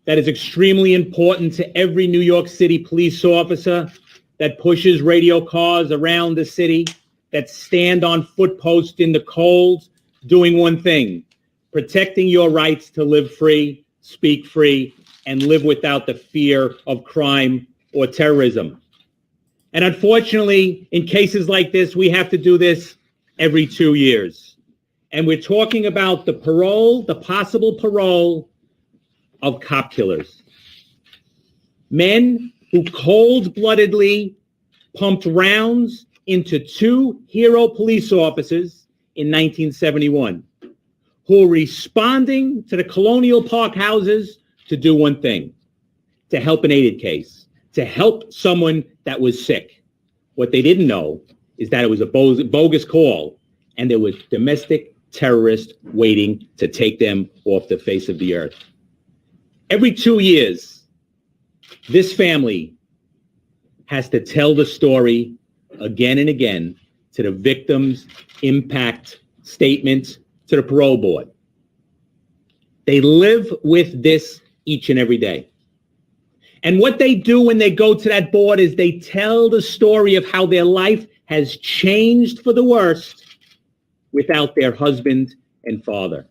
that is extremely important to every New York City police officer that pushes radio cars around the city, that stand on foot posts in the cold, doing one thing: protecting your rights to live free, speak free, and live without the fear of crime or terrorism. And unfortunately, in cases like this, we have to do this every 2 years. And we're talking about the possible parole of cop killers. Men who cold-bloodedly pumped rounds into 2 hero police officers in 1971, who were responding to the Colonial Park houses to do one thing: to help an aided case, to help someone that was sick. What they didn't know is that it was a bogus call, and there was domestic terrorists waiting to take them off the face of the earth. Every 2 years, this family has to tell the story again and again to the victims' impact statements, to the parole board. They live with this each and every day. And what they do when they go to that board is they tell the story of how their life has changed for the worst without their husband and father.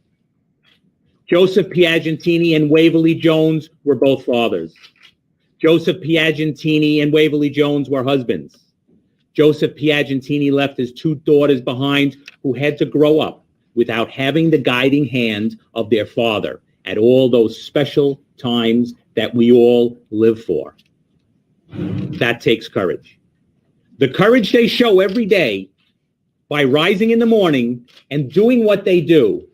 Joseph Piagentini and Waverly Jones were both fathers. Joseph Piagentini and Waverly Jones were husbands. Joseph Piagentini left his 2 daughters behind, who had to grow up without having the guiding hand of their father at all those special times that we all live for. That takes courage. The courage they show every day by rising in the morning and doing what they do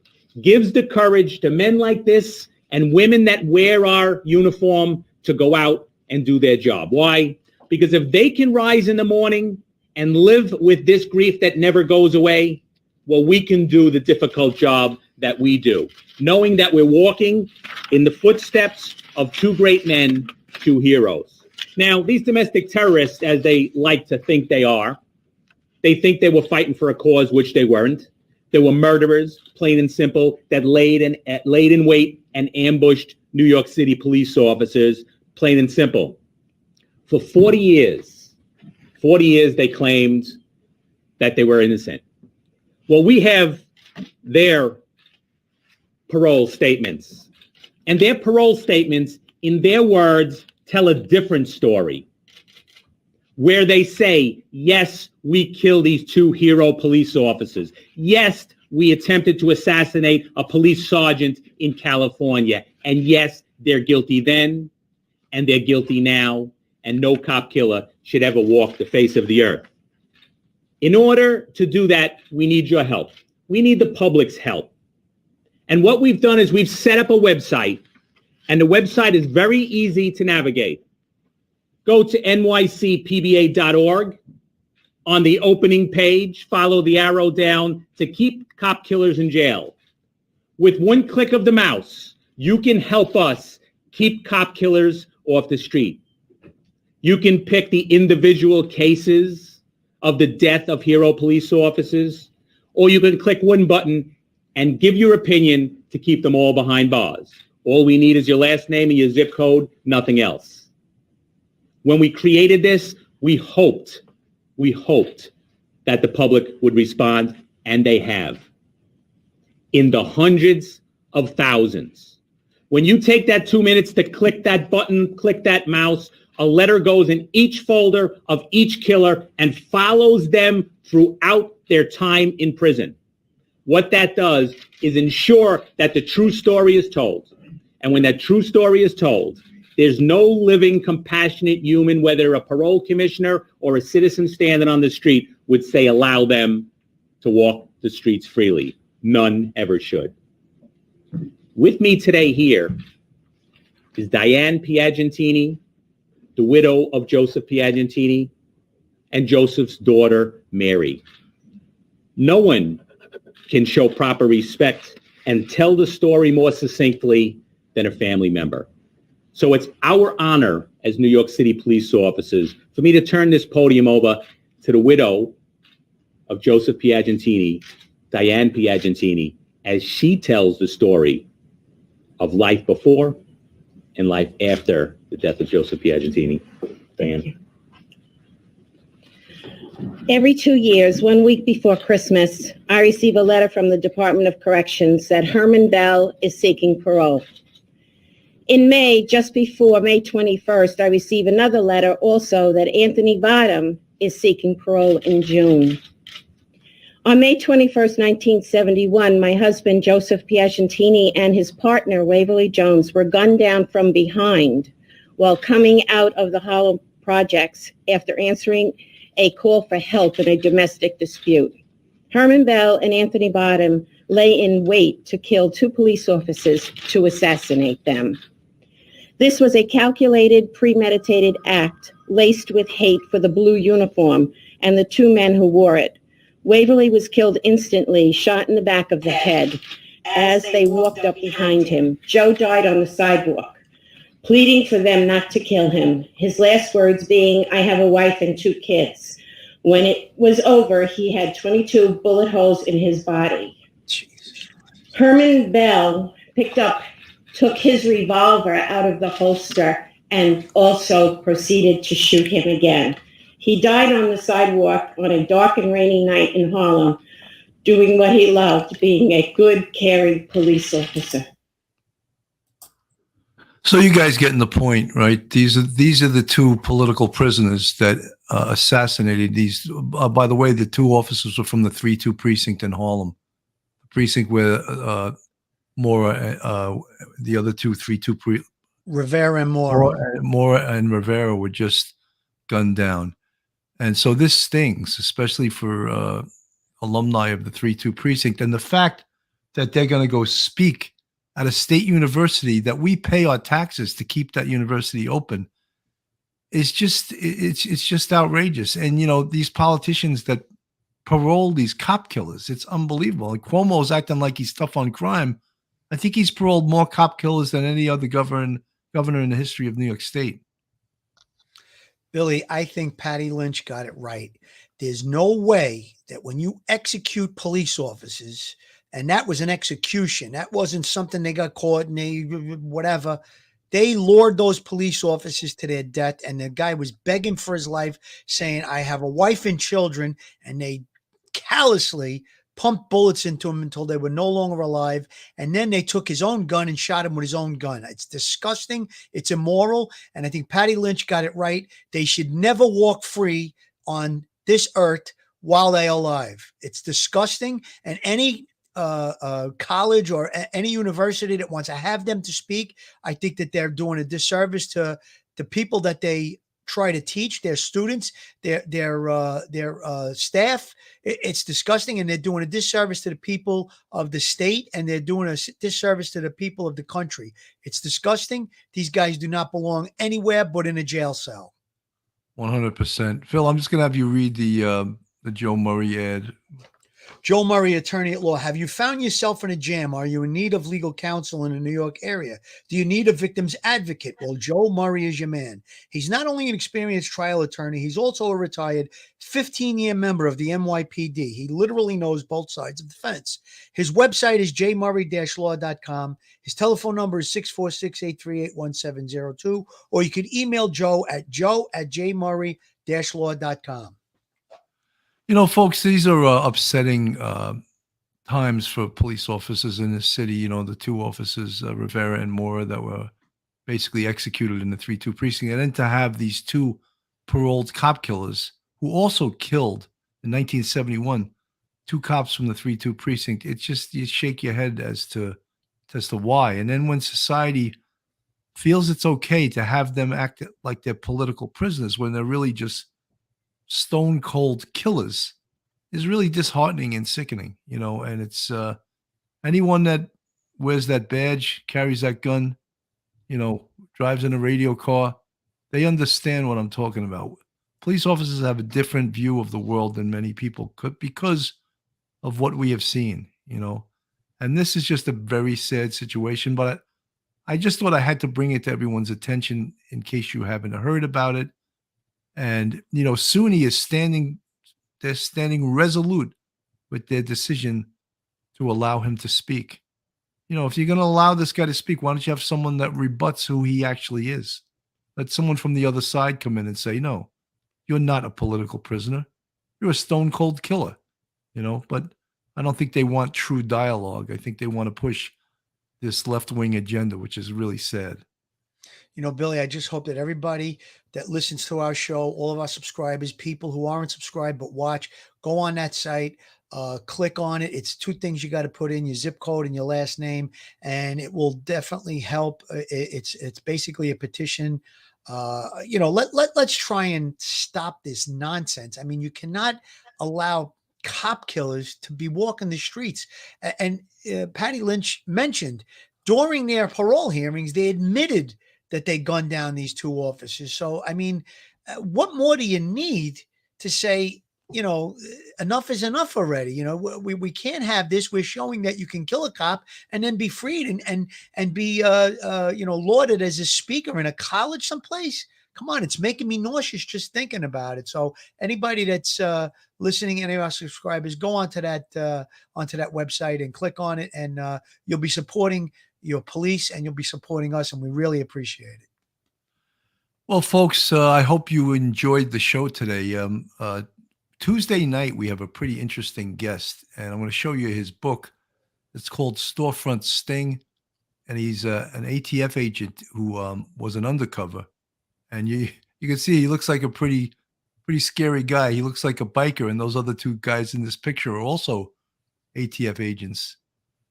gives the courage to men like this and women that wear our uniform to go out and do their job. Why? Because if they can rise in the morning and live with this grief that never goes away, well, we can do the difficult job that we do, knowing that we're walking in the footsteps of 2 great men, 2 heroes. Now, these domestic terrorists, as they like to think they are, they think they were fighting for a cause, which they weren't. They were murderers, plain and simple, that laid in wait and ambushed New York City police officers, plain and simple. For 40 years, they claimed that they were innocent. Well, we have their parole statements. And their parole statements, in their words, tell a different story, where they say, yes, we killed these 2 hero police officers. Yes, we attempted to assassinate a police sergeant in California. And yes, they're guilty then, and they're guilty now, and no cop killer should ever walk the face of the earth. In order to do that, we need your help. We need the public's help. And what we've done is we've set up a website, And the website is very easy to navigate. Go to nycpba.org. On the opening page, follow the arrow down to keep cop killers in jail. With one click of the mouse, you can help us keep cop killers off the street. You can pick the individual cases of the death of hero police officers, or you can click one button and give your opinion to keep them all behind bars. All we need is your last name and your zip code, nothing else. When we created this, we hoped that the public would respond, and they have. In the hundreds of thousands. When you take that 2 minutes to click that button, click that mouse, a letter goes in each folder of each killer and follows them throughout their time in prison. What that does is ensure that the true story is told. And when that true story is told, there's no living, compassionate human, whether a parole commissioner or a citizen standing on the street, would say allow them to walk the streets freely. None ever should. With me today here is Diane Piagentini, the widow of Joseph Piagentini, and Joseph's daughter, Mary. No one can show proper respect and tell the story more succinctly than a family member. So it's our honor as New York City police officers for me to turn this podium over to the widow of Joseph Piagentini, Diane Piagentini, as she tells the story of life before and life after the death of Joseph Piagentini. Diane. Every 2 years, 1 week before Christmas, I receive a letter from the Department of Corrections that Herman Bell is seeking parole. In May, just before May 21st, I receive another letter also that Anthony Bottom is seeking parole in June. On May 21st, 1971, my husband, Joseph Piagentini, and his partner, Waverly Jones, were gunned down from behind while coming out of the Harlem projects after answering a call for help in a domestic dispute. Herman Bell and Anthony Bottom lay in wait to kill 2 police officers to assassinate them. This was a calculated, premeditated act laced with hate for the blue uniform and the 2 men who wore it. Waverly was killed instantly, shot in the back of the head. As they walked up behind him, Joe died on the sidewalk, pleading for them not to kill him. His last words being, "I have a wife and 2 kids." When it was over, he had 22 bullet holes in his body. Jeez. Herman Bell took his revolver out of the holster and also proceeded to shoot him again. He died on the sidewalk on a dark and rainy night in Harlem, doing what he loved, being a good, caring police officer. So you guys getting the point, right? These are the 2 political prisoners that assassinated these. By the way, the 2 officers were from the 3-2 precinct in Harlem, the precinct where the other 2 3-2 Rivera and Mora and Rivera were just gunned down. And so this stings, especially for alumni of the 3-2 precinct. And the fact that they're going to go speak at a state university that we pay our taxes to keep that university open is just, it's just outrageous. And, you know, these politicians that parole these cop killers, it's unbelievable. And Cuomo's acting like he's tough on crime. I think he's paroled more cop killers than any other governor in the history of New York State. Billy, I think Patty Lynch got it right. There's no way that when you execute police officers, and that was an execution, that wasn't something they got caught and they whatever. They lured those police officers to their death, and the guy was begging for his life, saying, "I have a wife and children," and they callously pumped bullets into him until they were no longer alive. And then they took his own gun and shot him with his own gun. It's disgusting. It's immoral. And I think Patty Lynch got it right. They should never walk free on this earth while they're alive. It's disgusting. And any college or any university that wants to have them to speak, I think that they're doing a disservice to the people that they try to teach their students, their staff. It's disgusting, and they're doing a disservice to the people of the state, and they're doing a disservice to the people of the country. It's disgusting. These guys do not belong anywhere but in a jail cell. 100%. Phil, I'm just going to have you read the Joe Murray ad. Joe Murray, attorney at law. Have you found yourself in a jam? Are you in need of legal counsel in the New York area? Do you need a victim's advocate? Well, Joe Murray is your man. He's not only an experienced trial attorney, he's also a retired 15-year member of the NYPD. He literally knows both sides of the fence. His website is jmurray-law.com. His telephone number is 646-838-1702, or you could email Joe at jmurray-law.com. You know, folks, these are upsetting times for police officers in this city. You know, the two officers, Rivera and Mora, that were basically executed in the 3-2 precinct. And then to have these two paroled cop killers who also killed in 1971 two cops from the 3-2 precinct. It's just, you shake your head as to why. And then when society feels it's okay to have them act like they're political prisoners when they're really just stone cold killers, is really disheartening and sickening, you know. And it's anyone that wears that badge, carries that gun, you know, drives in a radio car, they understand what I'm talking about. Police officers have a different view of the world than many people could because of what we have seen, you know. And this is just a very sad situation, but I just thought I had to bring it to everyone's attention in case you haven't heard about it. And, you know, SUNY is standing resolute with their decision to allow him to speak. You know, if you're going to allow this guy to speak, why don't you have someone that rebuts who he actually is? Let someone from the other side come in and say, no, you're not a political prisoner. You're a stone cold killer, you know. But I don't think they want true dialogue. I think they want to push this left-wing agenda, which is really sad. You know, Billy, I just hope that everybody that listens to our show, all of our subscribers, people who aren't subscribed but watch, go on that site, click on it. It's two things you got to put in: your zip code and your last name, and it will definitely help. It's basically a petition. You know, let's try and stop this nonsense. I mean, you cannot allow cop killers to be walking the streets. And Patty Lynch mentioned during their parole hearings, they admitted that they gunned down these two officers. So, I mean, what more do you need to say, you know, enough is enough already? You know, we can't have this. We're showing that you can kill a cop and then be freed and be, you know, lauded as a speaker in a college someplace. Come on, it's making me nauseous just thinking about it. So anybody that's listening, any of our subscribers, go onto that website and click on it, and you'll be supporting your police and you'll be supporting us, and we really appreciate it. Well, folks, I hope you enjoyed the show today. Tuesday night, we have a pretty interesting guest, and I'm going to show you his book. It's called Storefront Sting, and he's an ATF agent who was an undercover. And you can see he looks like a pretty scary guy. He looks like a biker, and those other two guys in this picture are also ATF agents.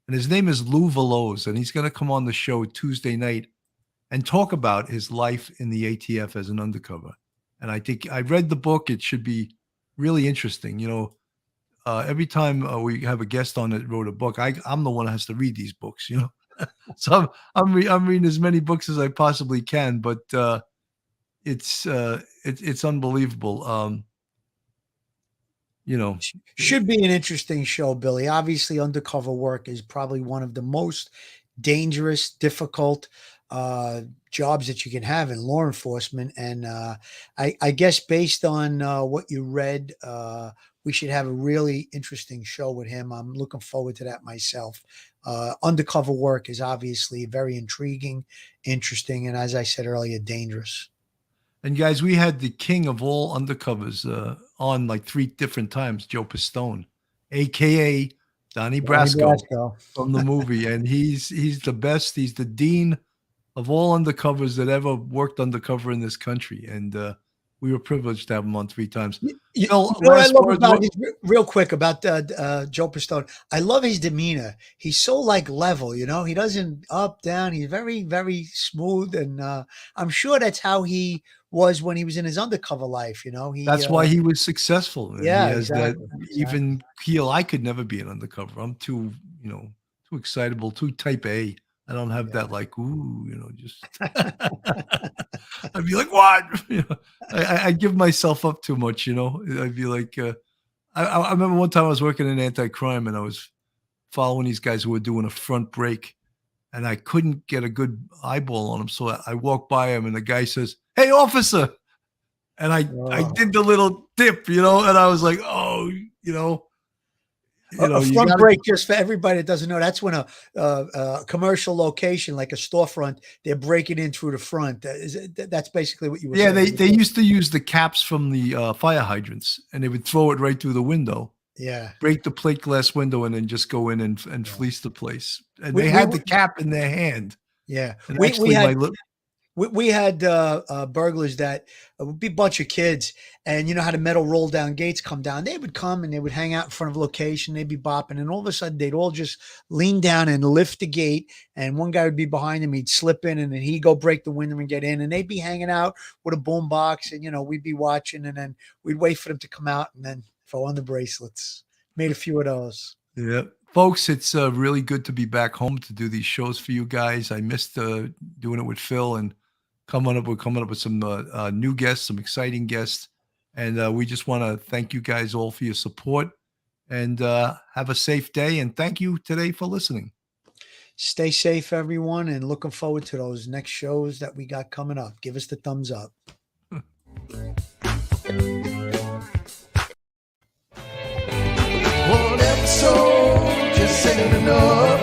And his name is Lou Veloz, and he's going to come on the show Tuesday night and talk about his life in the ATF as an undercover. And I think I read the book. It should be really interesting. You know, every time we have a guest on that wrote a book, I'm the one that has to read these books, you know. So I'm reading as many books as I possibly can, but it's unbelievable. You know, should be an interesting show, Billy. Obviously, undercover work is probably one of the most dangerous, difficult jobs that you can have in law enforcement. And I guess based on what you read, we should have a really interesting show with him. I'm looking forward to that myself. Undercover work is obviously very intriguing, interesting, and as I said earlier, dangerous. And guys, we had the king of all undercovers on like 3 different times, Joe Pistone, aka Donnie Brasco from the movie, and he's the best. He's the dean of all undercovers that ever worked undercover in this country, and we were privileged to have him on 3 times. You know what I love about it, real quick about Joe Pistone, I love his demeanor. He's so like level, you know. He doesn't up down. He's very, very smooth, and I'm sure that's how he was when he was in his undercover life. That's why he was successful. And Yeah, he has exactly, that even keel. I could never be an undercover. I'm too, too excitable, too type A. I don't have that just. I'd be like, what? I give myself up too much. I'd be like, I remember one time I was working in anti-crime and I was following these guys who were doing a front break, and I couldn't get a good eyeball on him. So I walked by him and the guy says, "Hey, officer." And I did the little dip, and I was like, oh, a front break, just for everybody that doesn't know, that's when a commercial location like a storefront, they're breaking in through the front. That's basically what you were saying. Yeah, they used to use the caps from the fire hydrants, and they would throw it right through the window. Yeah. Break the plate glass window and then just go in and fleece the place. And they had the cap in their hand. Yeah. And We had burglars that would be a bunch of kids, and you know how the metal roll down gates come down. They would come and they would hang out in front of a location. They'd be bopping, and all of a sudden they'd all just lean down and lift the gate. And one guy would be behind him. He'd slip in, and then he'd go break the window and get in. And they'd be hanging out with a boom box, and we'd be watching, and then we'd wait for them to come out and then throw on the bracelets. Made a few of those. Yeah. Folks, it's really good to be back home to do these shows for you guys. I missed doing it with Phil, and we're coming up with some new guests, some exciting guests. And we just want to thank you guys all for your support, and have a safe day. And thank you today for listening. Stay safe, everyone, and looking forward to those next shows that we got coming up. Give us the thumbs up. One episode just ain't enough.